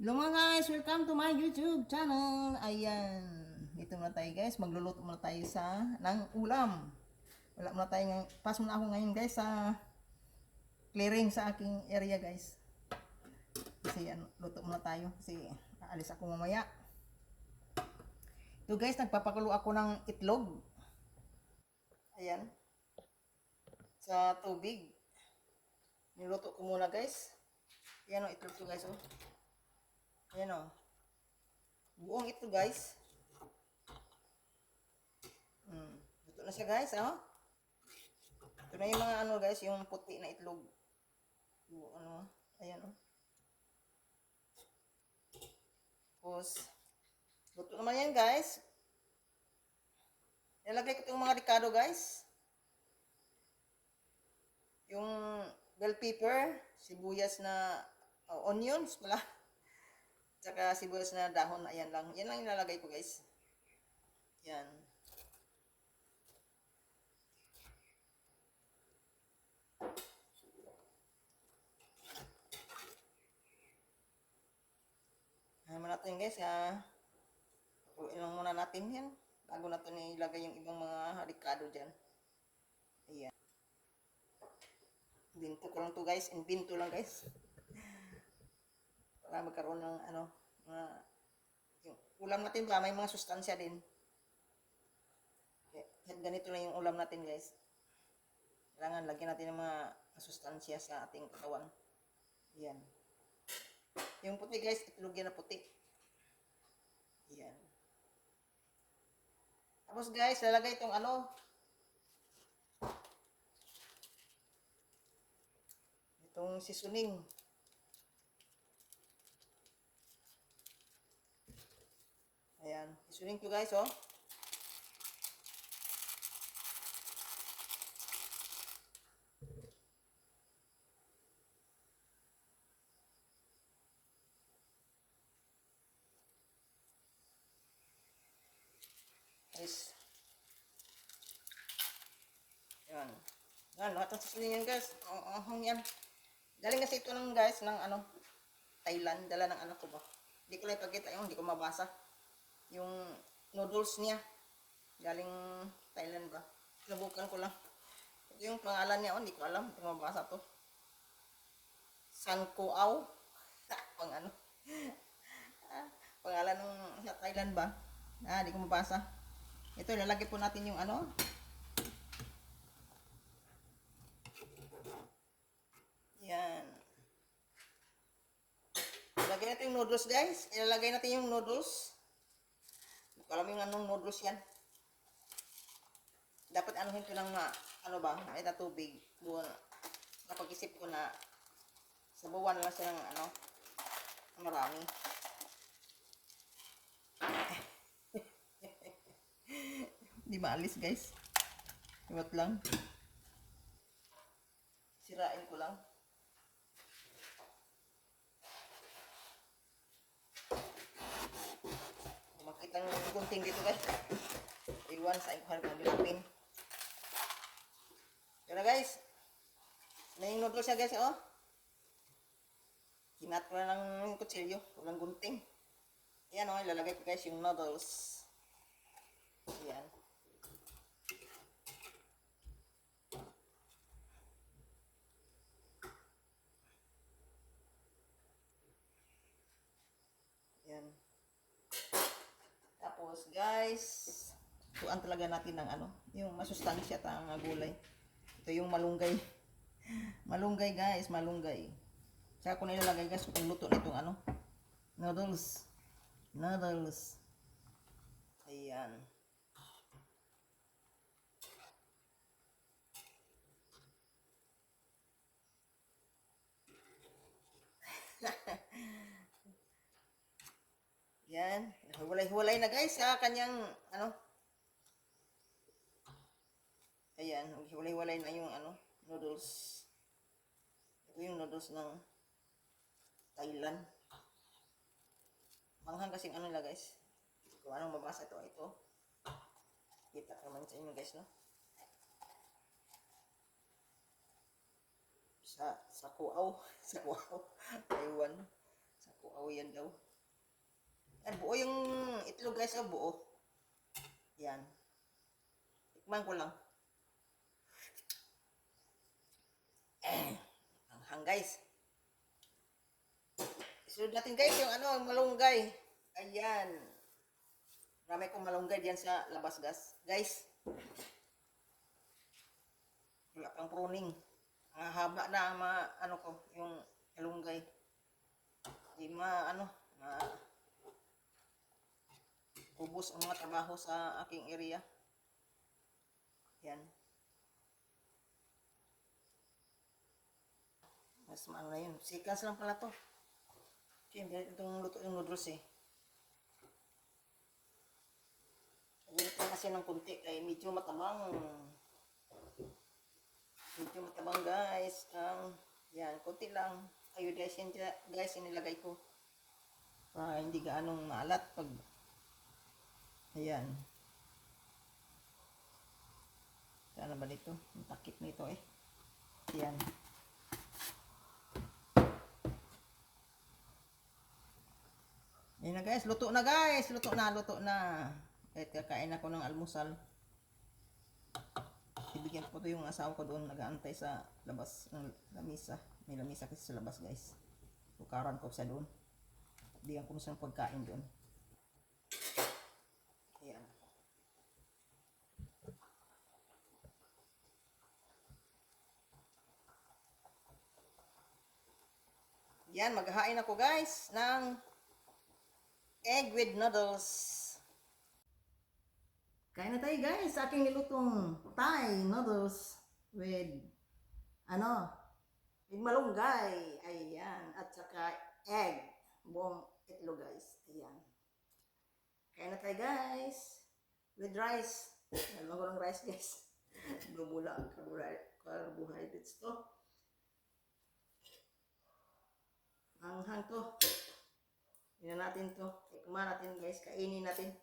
Hello mga guys, welcome to my YouTube channel. Ayan, dito muna tayo guys, magluluto muna tayo ng ulam. Wala muna tayo, pas muna ako ngayon guys sa clearing sa aking area guys. Kasi luto muna tayo kasi aalis ako mamaya. Ito guys, nagpapakulo ako ng itlog. Ayan, sa tubig. Niluto ko muna guys. Ayan o, itlog ko guys oh. Ayan o. Buong ito guys. Luto na siya guys, oh. Ito na yung mga ano guys, yung puti na itlog. Yung ano, ayan oh. Tapos, luto naman yan guys. Nilagay ko itong mga ricado guys. Yung bell pepper, sibuyas na, onions pala. Tsaka sibuyas na dahon, ayan lang. Yan lang ilalagay ko guys. Yan. Ayan mo natin guys, Puluin lang muna natin yan. Bago natin ilagay yung ibang mga ricado dyan. Ayan. Binto ko lang to guys, binto lang guys. Para magkaroon ng ano, yung ulam natin ba, may mga sustansya din. Kahit ganito lang yung ulam natin guys. Kailangan lagyan natin ng mga sustansya sa ating katawan. Yan. Yung puti guys, itlog yan na puti. Yan. Tapos guys, lalagay itong ano, itong seasoning. Ayan, seasoning to guys oh. Guys. Yan. Yan, lahat ng seasoning yan guys. Yan. Galing kasi ito ng guys, ng ano, Thailand. Dala ng anak ko ba. Hindi ko lang ipagkita yung, hindi ko mabasa. Yung noodles niya. Galing Thailand ba. Nabukan ko lang. Ito yung pangalan niya, hindi ko alam. Hindi ko mabasa to. Sankoaw. Pang ano. Pangalan ng sa Thailand ba. Hindi ko mabasa. Ito, lalagay po natin yung ano. Yan. Ilagay natin yung noodles guys. Ilalagay natin yung noodles. Hindi ko alam yung anong noodles yan. Dapat anuhin ko ng ano ba, may tubig. Buwan. Napag-isip ko na sabawan lang siya ng ano, marami. Di maalis guys. Iwat lang. Sirain ko lang. Makita ng gunting dito guys. Iwan sa ikuhan ko dilapin. Yun na guys. Na yung noodles siya guys oh. Hinat ko na ng kutsilyo. Walang gunting. Ayan oh, ilalagay ko guys yung noodles. Ayan. Ayan. Tapos guys, tuan talaga natin ng ano, yung masustansya tang gulay. Ito yung malunggay. Malunggay guys, malunggay. Saka ko nilalagay guys kung luto nitong ano, noodles. Noodles. Ayan. Yan. Hulay-hulay na guys sa kanyang ano. Ayan. Hulay-hulay na yung ano, noodles. Ito yung noodles ng Thailand. Manghang kasing ano nila guys. Kung anong mabasa ito. Ito. Kita naman sa inyo guys no. Sa kuaw. Sa kuaw. Taiwan. Sa Kuaw yan daw. Yan, buo yung itlog guys, oh, buo. Yan. Tikman ko lang. Anghang guys. Isunod natin guys yung ano, malunggay. Ayan. Marami kong malunggay diyan sa labas guys. Wala pang pruning. Ang haba na ano ko, yung malunggay. Di ubos ang mga trabaho sa aking area. Yan. Mas maano na yun. Seconds lang pala to. Siyempre, itong luto yung noodles eh. Ganit lang kasi ng kunti kaya medyo matabang. Medyo matabang guys. Yan, kunti lang. Iodized guys, inilagay ko. Para hindi gaanong maalat pag ayan. Saan na ba dito? Ang takip nito eh. Ayan. Ayan na guys, luto na guys. Luto na. Kahit kakain ako ng almusal. Ibigyan ko to yung asawa ko doon. Nag-aantay sa labas ng lamisa. May lamisa kasi sa labas guys. Tukaran ko sa doon. Bigyan ko ng pagkain doon. Ayan. Yan, maghahain ako guys ng egg with noodles. Kain na tayo guys sa aking nilutong Thai noodles with with malunggay. Ayan. At saka egg. Buong itlog guys. Ayan. Kain na tayo guys. With rice. Alam ko ng rice guys. Bubula ang carbohydrates to. Anghang to. Tingnan natin to. Tikman natin guys. Kainin natin.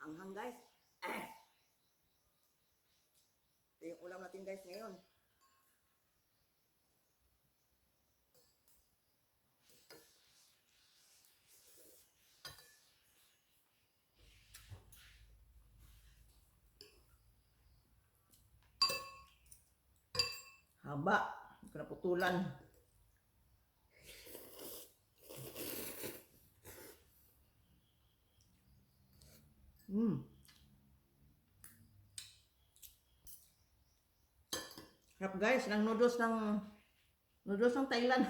Anghang guys. Ito yung ulam natin guys ngayon. Haba. Hindi ko naputulan. Sarap guys, ng noodles ng Thailand.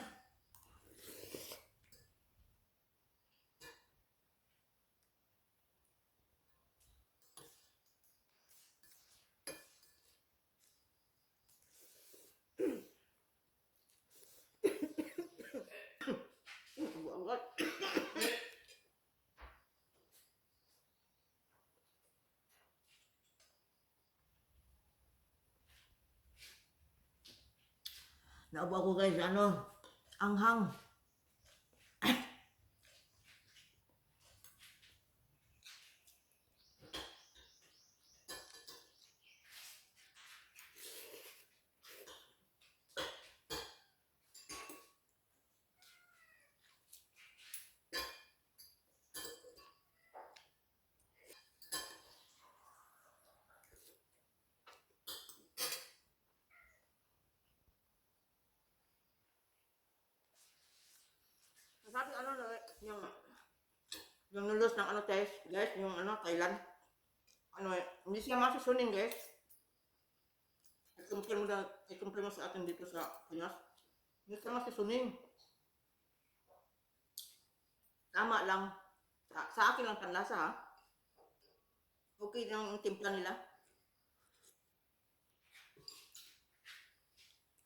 Naubo ako guys, anghang. Sabi yung noodles ng guys, yung Thailand. Hindi siya masusunin guys. I-compare mo sa atin dito sa Pinas. Hindi siya masusunin. Tama lang. Sa akin lang panlasa ha. Okay lang yung timpla nila.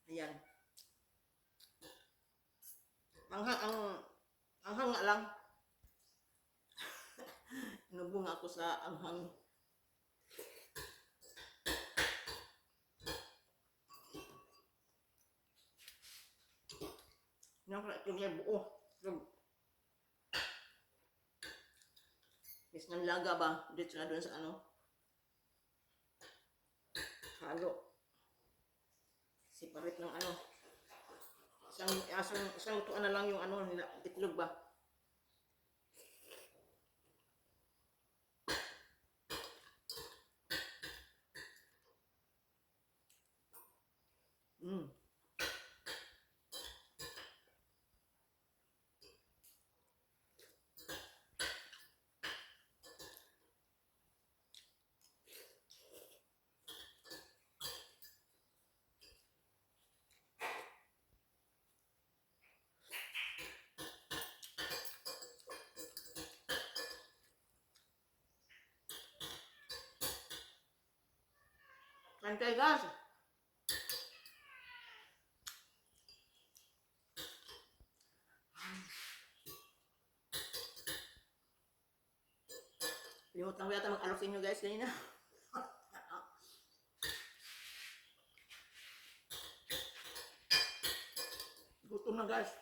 Ayan. Anghang nga lang. Inubong ako sa anghang. Ito niya buo. Is ng laga ba? Dito na doon sa ano. Halo. Separate ng ano. Isang lutuan na lang yung ano, itlog ba? Mm. Santay guys. Limutan ko yata mag-alok sa inyo guys kanina. Gutom na guys.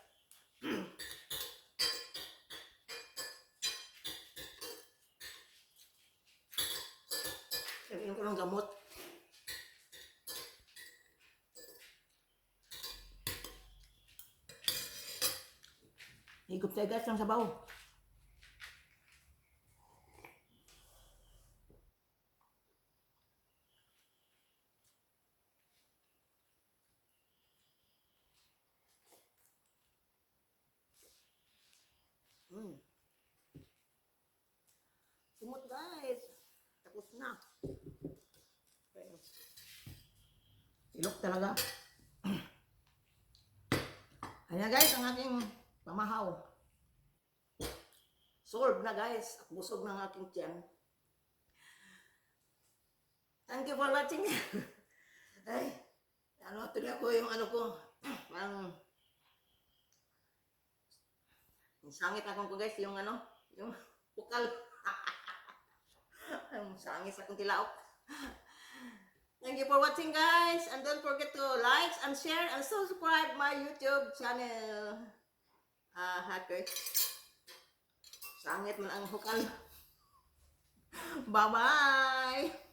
Sabihin ko ng gamot. Higop tayo guys ng sabaw. Mm. Simot guys. Tapos na. Ilok talaga. Ayan guys, ang aking pamahaw. Solve na guys. At busog ng aking tiyan. Thank you for watching. Ay, ano, tuloy ako yung ano ko. Parang, yung sangit akong ko guys, yung ano, yung pukal. Ang sangit akong tilaok. Thank you for watching guys. And don't forget to like and share and subscribe my YouTube channel. Hacker. Sangit man ang hukal. Bye-bye.